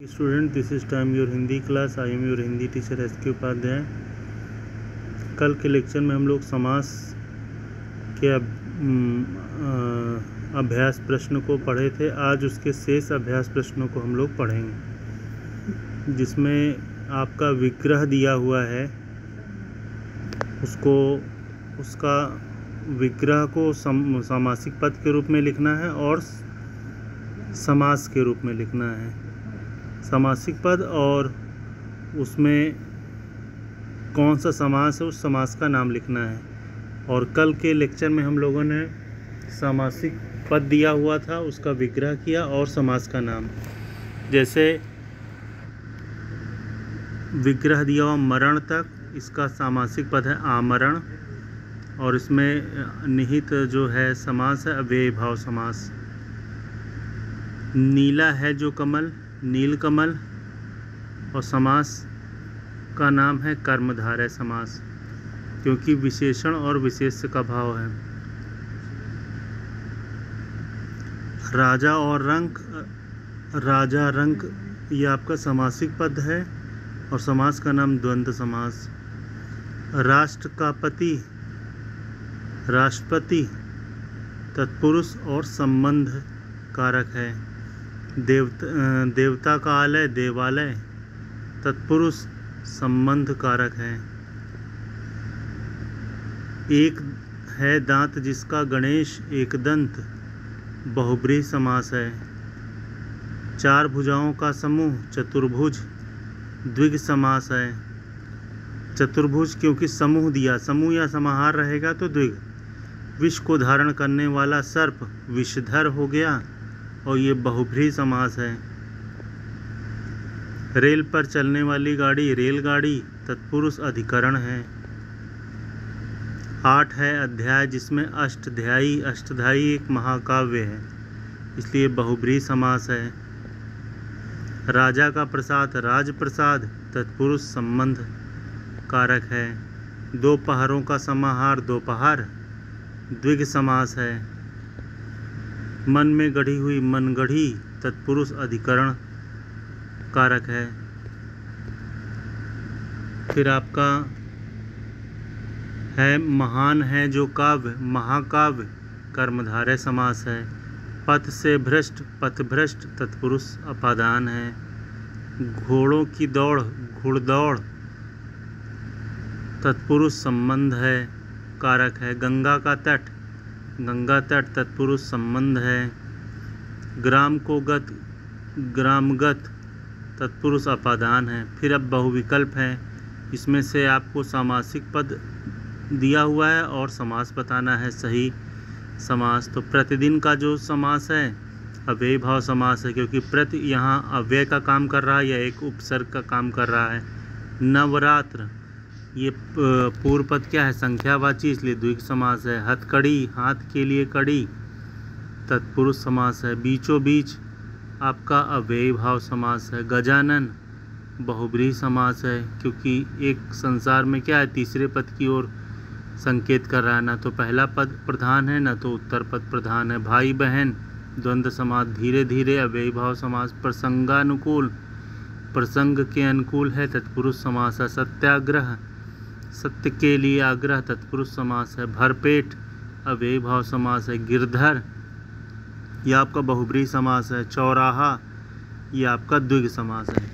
Student, this is time your Hindi class. I am your Hindi teacher S K. Upadhyay. कल के lecture में हम लोग समास के अभ्यास प्रश्न को पढ़े थे। आज उसके शेष अभ्यास प्रश्नों को हम लोग पढ़ेंगे, जिसमें आपका विग्रह दिया हुआ है। उसका विग्रह को सामासिक पद के रूप में लिखना है और समास के रूप में लिखना है। सामासिक पद और उसमें कौन सा समास है, उस समास का नाम लिखना है। और कल के लेक्चर में हम लोगों ने सामासिक पद दिया हुआ था, उसका विग्रह किया और समास का नाम। जैसे विग्रह दिया हुआ मरण तक, इसका सामासिक पद है आमरण, और इसमें निहित जो है समास है अव्ययी भाव समास। नीला है जो कमल, नीलकमल, और समास का नाम है कर्मधारय समास, क्योंकि विशेषण और विशेष्य का भाव है। राजा और रंक, राजा रंक, ये आपका समासिक पद है और समास का नाम द्वंद्व समास। राष्ट्र का पति, राष्ट्रपति, तत्पुरुष और संबंध कारक है। देवता का आलय, देवालय, तत्पुरुष संबंध कारक है। एक है दांत जिसका गणेश, एक दंत, बहुब्रीहि समास है। चार भुजाओं का समूह, चतुर्भुज, द्विग समास है। चतुर्भुज क्योंकि समूह दिया, समूह या समाहार रहेगा तो द्विग। विष को धारण करने वाला सर्प विषधर हो गया, और ये बहुब्रीहि समास है। रेल पर चलने वाली गाड़ी, रेलगाड़ी, तत्पुरुष अधिकरण है। 8 है अध्याय जिसमें अष्टध्यायी, अष्टध्यायी एक महाकाव्य है, इसलिए बहुब्रीहि समास है। राजा का प्रसाद, राजप्रसाद, तत्पुरुष संबंध कारक है। दो पहाड़ों का समाहार, दोपहर, द्विग समास है। मन में गढ़ी हुई, मनगढ़ी, तत्पुरुष अधिकरण कारक है। फिर आपका है महान है जो काव्य, महाकाव्य, कर्मधारय समास है। पथ से भ्रष्ट, पथभ्रष्ट, तत्पुरुष अपादान है। घोड़ों की दौड़, घुड़दौड़, तत्पुरुष संबंध है, कारक है। गंगा का तट, गंगा तट, तत्पुरुष संबंध है। ग्राम को गत, ग्रामगत, तत्पुरुष अपादान है। फिर अब बहुविकल्प है, इसमें से आपको सामासिक पद दिया हुआ है और समास बताना है, सही समास। तो प्रतिदिन का जो समास है अव्ययी भाव समास है, क्योंकि प्रति यहाँ अव्यय का काम कर रहा है या एक उपसर्ग का काम कर रहा है। नवरात्र, ये पूर्व पद क्या है, संख्यावाची, इसलिए द्विग समास है। हथकड़ी, हाथ के लिए कड़ी, तत्पुरुष समास है। बीचों बीच आपका अव्ययी भाव समास है। गजानन बहुब्रीहि समास है, क्योंकि एक संसार में क्या है, तीसरे पद की ओर संकेत कर रहा है, ना तो पहला पद प्रधान है ना तो उत्तर पद प्रधान है। भाई बहन द्वंद्व समास। धीरे धीरे अव्ययी भाव समास। प्रसंगानुकूल, प्रसंग के अनुकूल है, तत्पुरुष समास है। सत्याग्रह, सत्य के लिए आग्रह, तत्पुरुष समास है। भरपेट अव्ययी भाव समास है। गिरधर यह आपका बहुब्रीहि समास है। चौराहा ये आपका द्विग समास है।